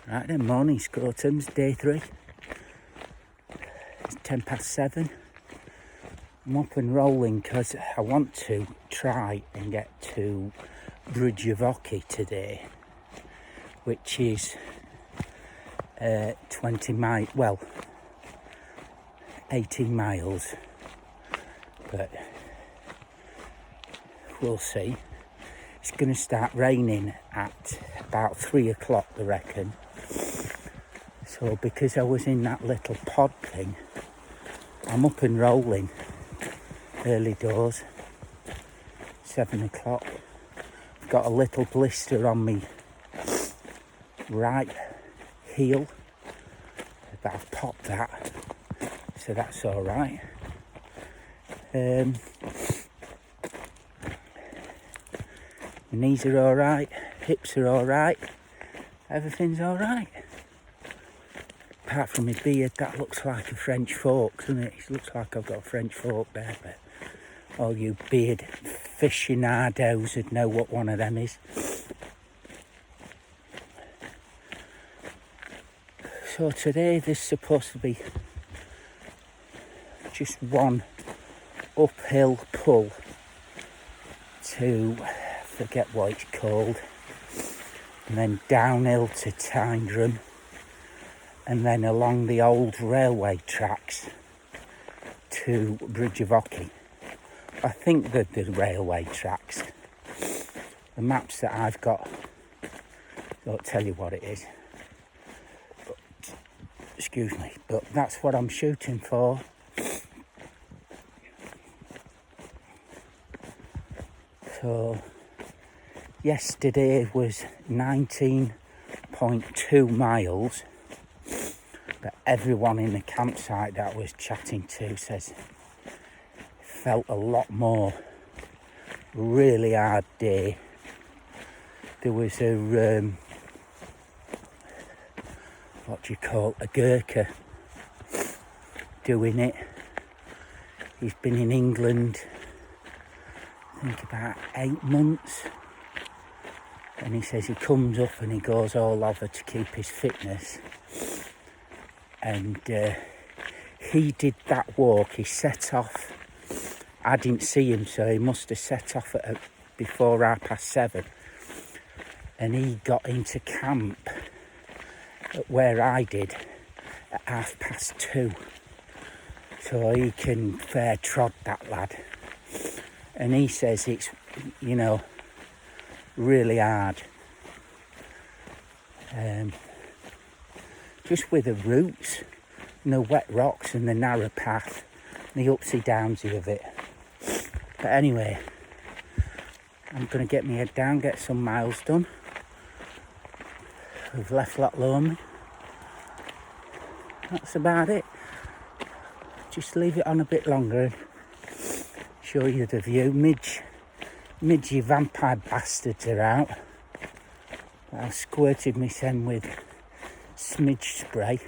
Right then, morning scrotums, day 3. It's 7:10. I'm up and rolling because I want to try and get to Bridge of Hockey today, which is 18 miles, but we'll see. It's going to start raining at about 3 o'clock, I reckon. So because I was in that little pod thing, I'm up and rolling early doors, 7 o'clock. I've got a little blister on me right heel, but I've popped that, so that's all right. My knees are all right, hips are all right, everything's all right. Apart from my beard, that looks like a French fork, doesn't it? It looks like I've got a French fork there, but all you beard aficionados would know what one of them is. So today there's supposed to be just one uphill pull to, I forget what it's called, and then downhill to Tyndrum, and then along the old railway tracks to Bridge of Hockey. I think that the railway tracks, the maps that I've got don't tell you what it is, but, excuse me, but that's what I'm shooting for. So yesterday was 19.2 miles, but everyone in the campsite that I was chatting to says it felt a lot more. Really hard day. There was a a Gurkha doing it. He's been in England, I think about 8 months, and he says he comes up and he goes all over to keep his fitness. And he did that walk. He set off. I didn't see him, so he must have set off at before 7:30. And he got into camp at where I did at 2:30. So he can fair trod, that lad. And he says it's, really hard. Just with the roots and the wet rocks and the narrow path and the upsy-downsy of it. But anyway, I'm going to get my head down, get some miles done. We've left Loch Lomond. That's about it. Just leave it on a bit longer and show you the view. Midge, you vampire bastards are out. I've squirted my son with smidge spray.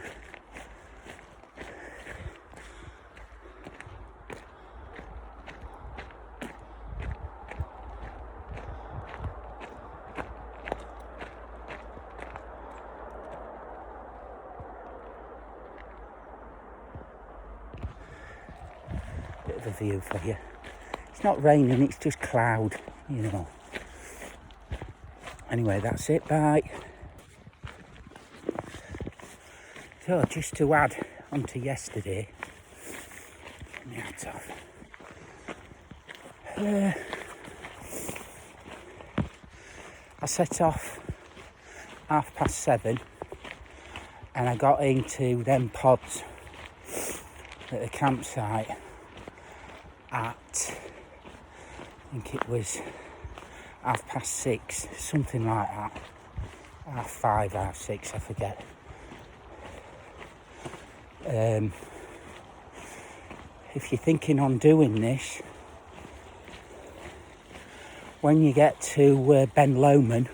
Bit of a view for you. It's not raining, it's just cloud, Anyway, that's it, bye. So, just to add onto yesterday, get my hat off. I set off 7:30, and I got into them pods at the campsite at, I think it was 6:30, something like that. 5:30, 6:30, I forget. If you're thinking on doing this, when you get to Ben Lomond,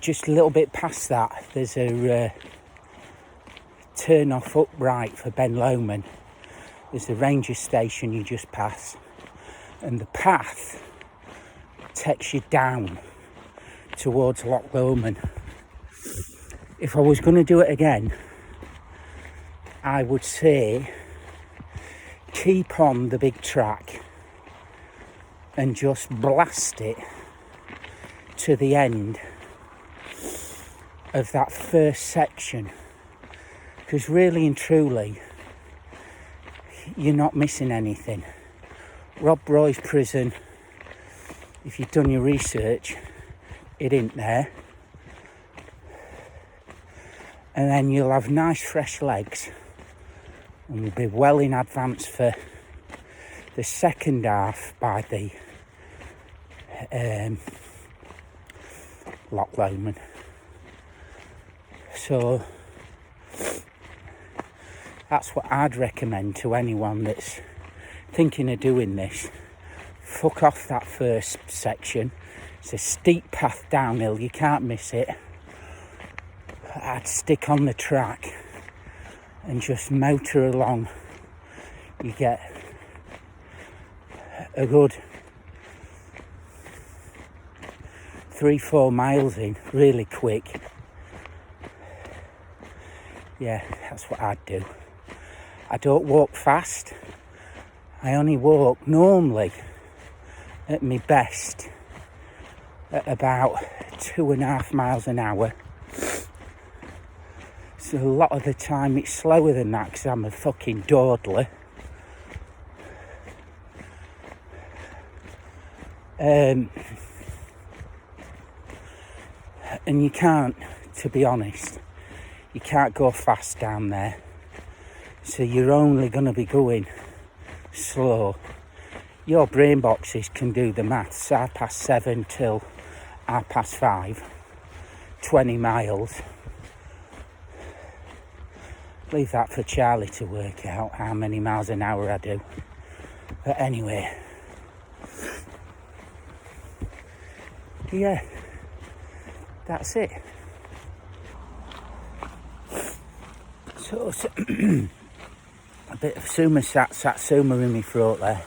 just a little bit past that, there's a turn off up right for Ben Lomond. There's the ranger station you just pass, and the path takes you down towards Loch Lomond. If I was going to do it again, I would say keep on the big track and just blast it to the end of that first section, because really and truly you're not missing anything. Rob Roy's prison, if you've done your research, it ain't there. And then you'll have nice fresh legs and you'll be well in advance for the second half by the Loch Lomond. So that's what I'd recommend to anyone that's thinking of doing this. Fuck off that first section. It's a steep path downhill, you can't miss it. I'd stick on the track and just motor along. You get a good 3-4 miles in really quick. Yeah, that's what I'd do. I don't walk fast. I only walk normally at my best at about 2.5 miles an hour. So a lot of the time it's slower than that because I'm a fucking dawdler. And you can't, to be honest, you can't go fast down there. So you're only going to be going slow. Your brain boxes can do the maths. 7:30 till 5:30, 20 miles. Leave that for Charlie to work out how many miles an hour I do. But anyway, yeah, that's it. So a bit of Satsuma in my throat there.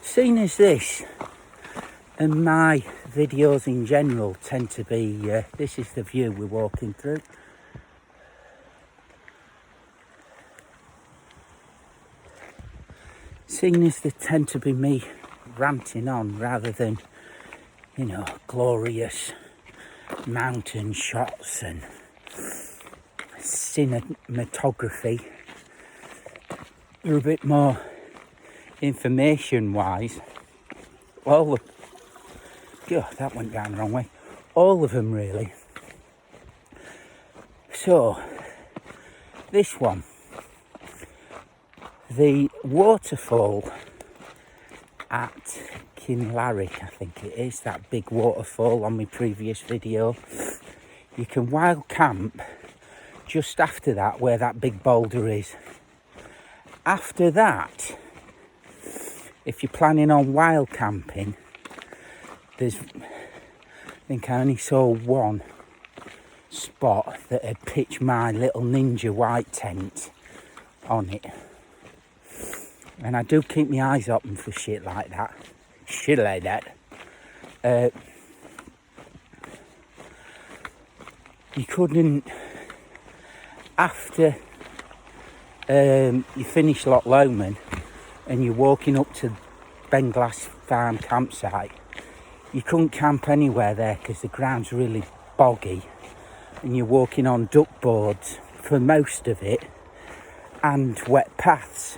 Seeing as this and my videos in general tend to be, this is the view we're walking through. Seeing as they tend to be me ranting on rather than, you know, glorious mountain shots and cinematography, they're a bit more information wise. God, that went down the wrong way. All of them really. So this one, the waterfall at Kinlarrick, I think it is, that big waterfall on my previous video. You can wild camp just after that, where that big boulder is. After that, if you're planning on wild camping, I think I only saw one spot that had pitched my little Ninja white tent on it. And I do keep my eyes open for shit like that. You couldn't, after you finish Loch Lomond and you're walking up to Benglass Farm campsite, you couldn't camp anywhere there because the ground's really boggy and you're walking on duck boards for most of it and wet paths.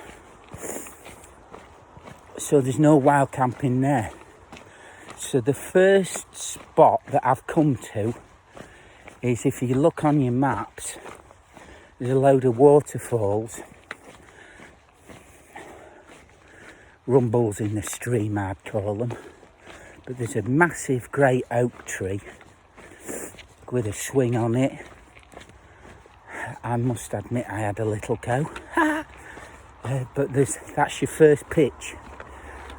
So there's no wild camping there. So the first spot that I've come to is, if you look on your maps, there's a load of waterfalls, rumbles in the stream I'd call them, but there's a massive great oak tree with a swing on it. I must admit I had a little go. But that's your first pitch.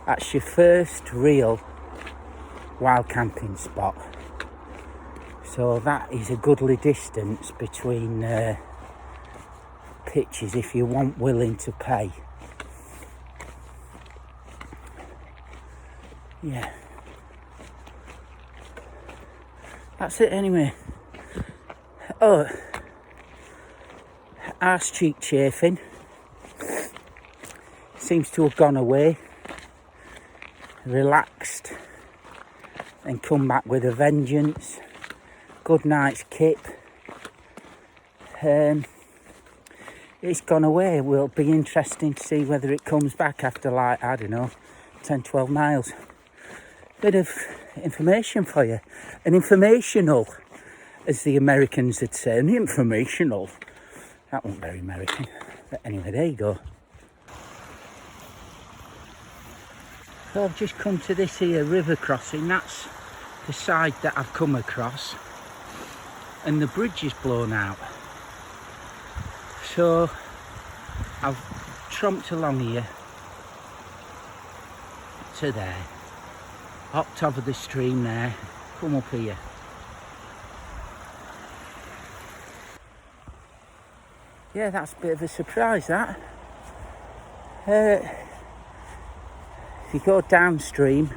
That's your first real wild camping spot. So that is a goodly distance between pitches if you want willing to pay. Yeah. That's it anyway. Oh, arse cheek chafing seems to have gone away, relaxed, and come back with a vengeance. Good night's kip. It's gone away. It will be interesting to see whether it comes back after, like, I don't know, 10, 12 miles. Bit of information for you. An informational, as the Americans would say. An informational. That wasn't very American. But anyway, there you go. So I've just come to this here river crossing. That's the side that I've come across. And the bridge is blown out. So I've tromped along here to there. Hopped over the stream there. Come up here. Yeah, that's a bit of a surprise, that. If you go downstream,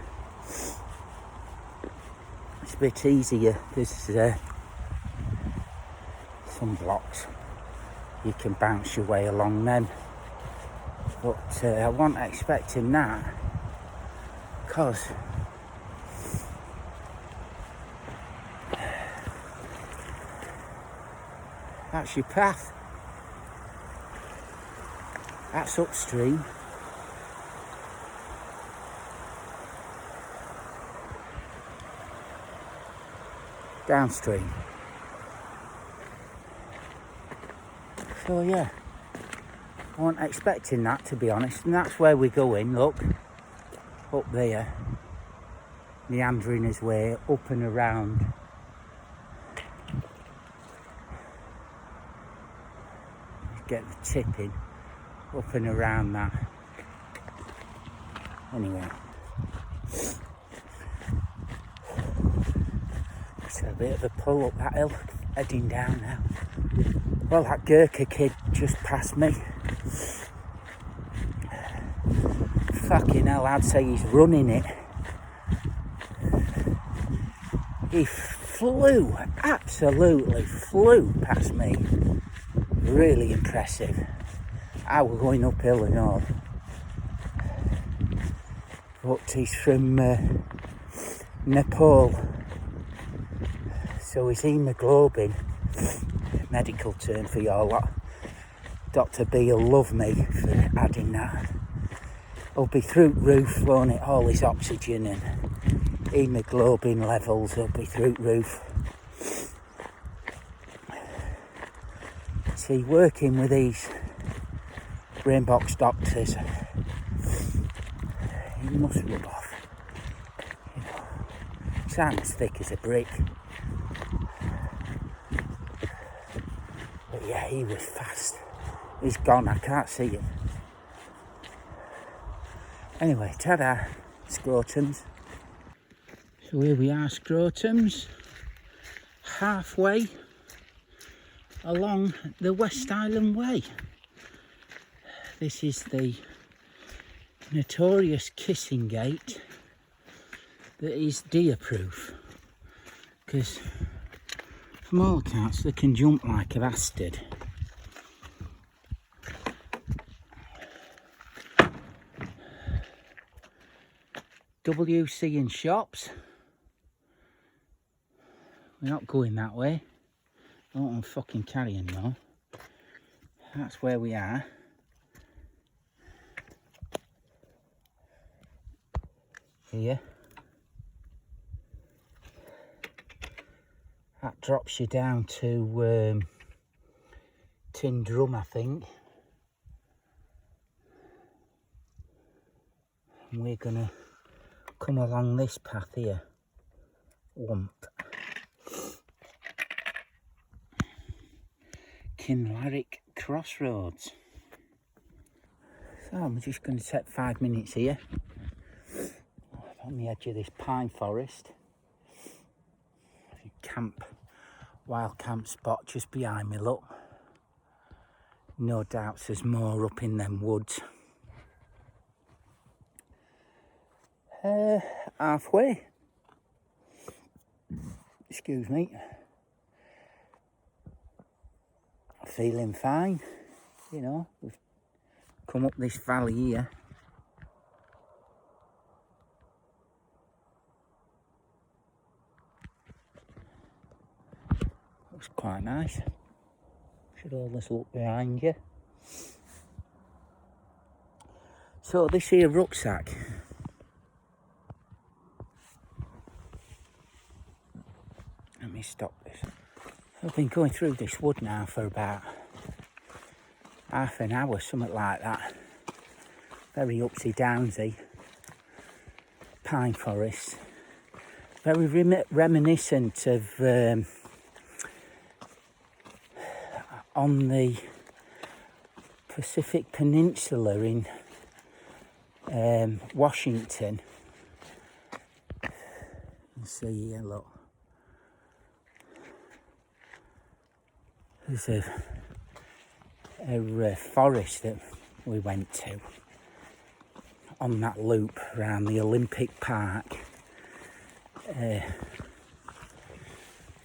it's a bit easier. There's some blocks. You can bounce your way along them. But I wasn't expecting that, because that's your path. That's upstream. Downstream. So yeah, I wasn't expecting that, to be honest, and that's where we're going. Look, up there, meandering his way up and around. Get the tipping up and around that. Anyway, it's a bit of a pull up that hill, heading down now. Well, that Gurkha kid just passed me. Fucking hell, I'd say he's running it. He flew, absolutely flew past me. Really impressive. I was going uphill and all. But he's from Nepal. So his hemoglobin, medical term for your lot, Dr. B will love me for adding that. It'll be through roof, won't it? All his oxygen and hemoglobin levels will be through roof. See, working with these brain box doctors, he must rub off. You know, it's as thick as a brick. But yeah, he was fast. He's gone, I can't see him. Anyway, ta-da, scrotums. So here we are, scrotums, halfway along the West Highland Way. This is the notorious kissing gate that is deer-proof, because from all accounts they can jump like a bastard. WC and shops. We're not going that way. I don't want to fucking carry him though. That's where we are. Here. That drops you down to Tin Drum, I think. And we're gonna come along this path here. Womp. Kinlarrick Crossroads. So I'm just going to take 5 minutes here on the edge of this pine forest. Wild camp spot just behind me, look. No doubt there's more up in them woods. Halfway. Excuse me. Feeling fine, you know. We've come up this valley here. Looks quite nice. Should always look behind you. So this here rucksack, let me stop this. I've been going through this wood now for about half an hour, something like that. Very upsy downsy, pine forest, very reminiscent of on the Pacific Peninsula in Washington. You see here, look. There's a forest that we went to on that loop around the Olympic Park.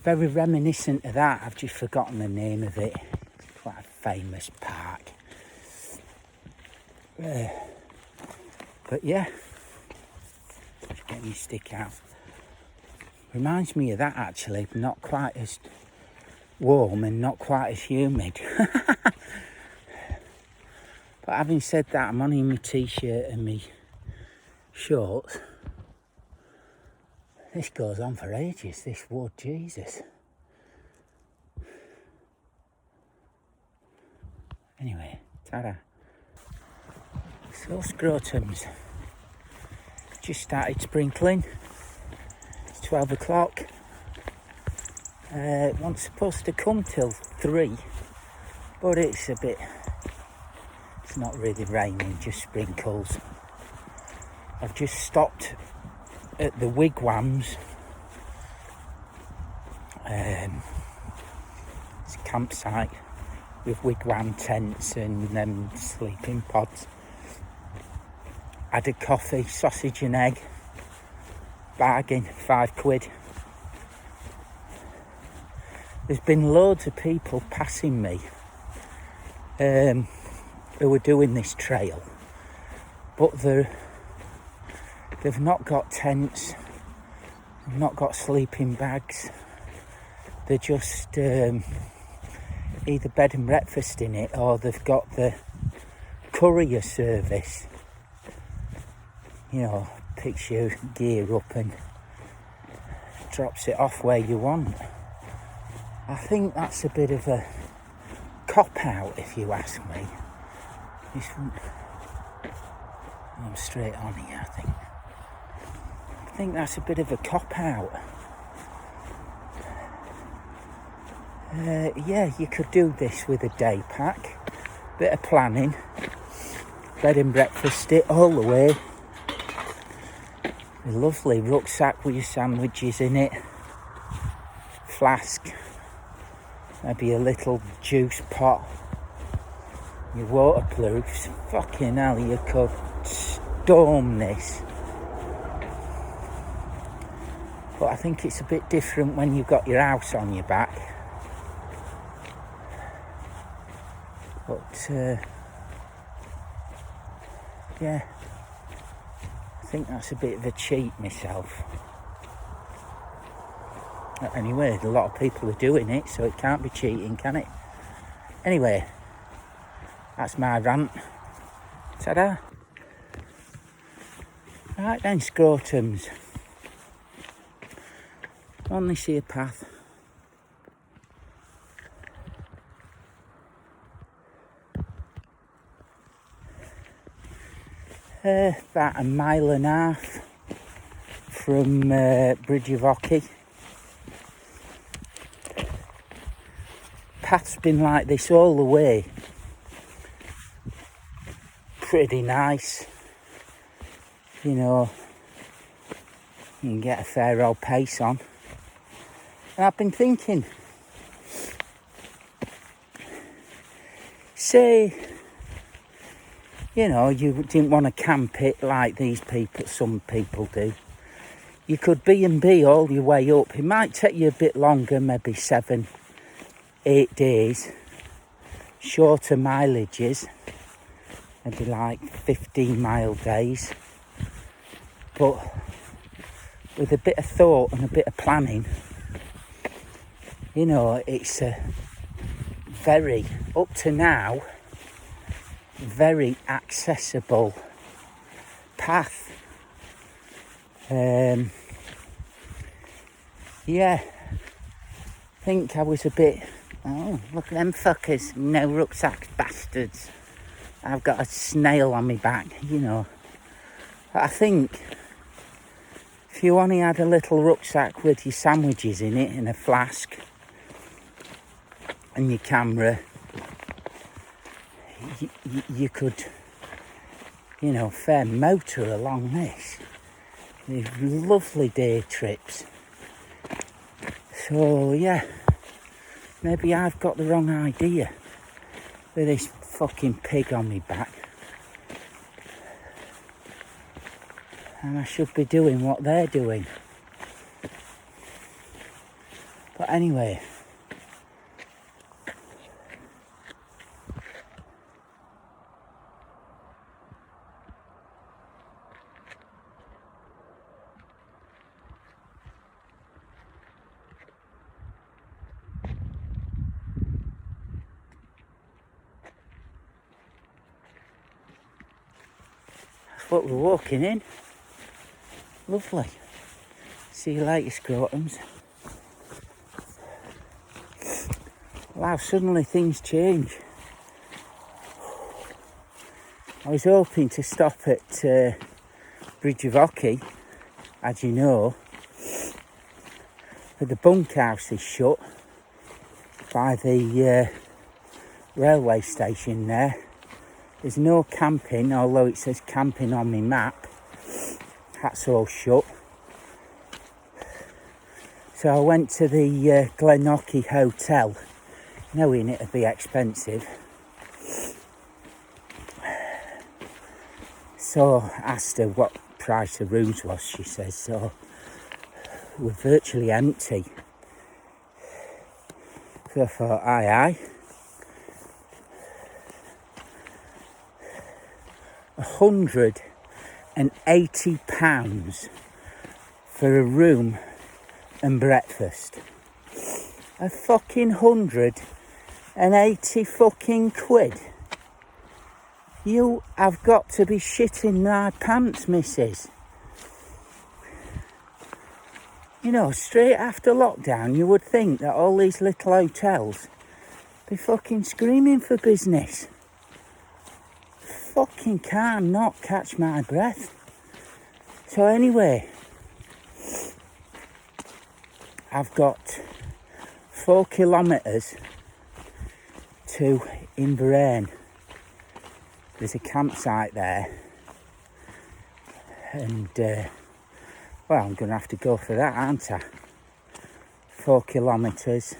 Very reminiscent of that. I've just forgotten the name of it. It's quite a famous park. But yeah, just getting your stick out. Reminds me of that actually, not quite as warm and not quite as humid. But having said that, I'm on in my t-shirt and my shorts. This goes on for ages, this wood, Jesus. Anyway, ta-da. So scrotums, just started sprinkling. It's 12 o'clock. It wasn't supposed to come till 3, but it's not really raining, just sprinkles. I've just stopped at the wigwams. It's a campsite with wigwam tents and sleeping pods. Had a coffee, sausage and egg, bargain, £5. There's been loads of people passing me who are doing this trail, but they've not got tents, they've not got sleeping bags. They're just either bed and breakfast in it, or they've got the courier service. You know, picks your gear up and drops it off where you want. I think that's a bit of a cop-out, if you ask me. I'm straight on here, I think that's a bit of a cop-out. Yeah, you could do this with a day pack, bit of planning, bed and breakfast it all the way. A lovely rucksack with your sandwiches in it, flask, maybe a little juice pot, your waterproofs. Fucking hell, you could storm this. But I think it's a bit different when you've got your house on your back. But yeah, I think that's a bit of a cheat myself. Anyway, a lot of people are doing it, so it can't be cheating, can it? Anyway, that's my rant. Ta-da. Right then, scrotums. On this here path. About a mile and a half from Bridge of Hockey. Path's been like this all the way. Pretty nice. You know, you can get a fair old pace on. And I've been thinking, say, you know, you didn't want to camp it like some people do. you could B&B all your way up. It might take you a bit longer, maybe 7, 8 days. Shorter mileages, maybe like 15-mile days. But with a bit of thought and a bit of planning, you know, it's a very, up to now, very accessible path. Yeah, I think I was a bit, oh, look at them fuckers, no rucksacks, bastards. I've got a snail on my back, you know. I think if you only had a little rucksack with your sandwiches in it and a flask and your camera, you could, you know, fair motor along this. These lovely day trips. So yeah, maybe I've got the wrong idea with this fucking pig on my back. And I should be doing what they're doing. But anyway, that's what we're walking in. Lovely. See you later, scrotums. Wow, suddenly things change. I was hoping to stop at Bridge of Hockey, as you know, but the bunkhouse is shut by the railway station there. There's no camping, although it says camping on my map. That's all shut. So I went to the Glenockie Hotel, knowing it'd be expensive. So I asked her what price the rooms was, she says, so we're virtually empty. So I thought, aye. £180 for a room and breakfast. A fucking 180 fucking quid. You have got to be shitting my pants, missus. You know, straight after lockdown, you would think that all these little hotels be fucking screaming for business. Fucking cannot catch my breath. So anyway, I've got 4 kilometres to Inverraine. There's a campsite there, and well, I'm going to have to go for that, aren't I? 4 kilometres,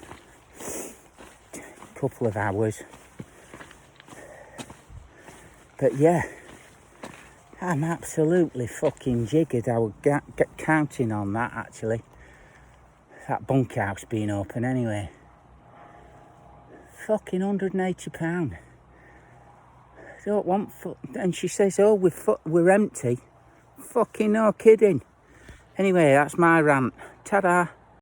couple of hours. But yeah, I'm absolutely fucking jiggered. I was counting on that, actually. That bunkhouse being open anyway. Fucking £180. Don't want and she says, oh, we're empty. Fucking no kidding. Anyway, that's my rant. Ta-da.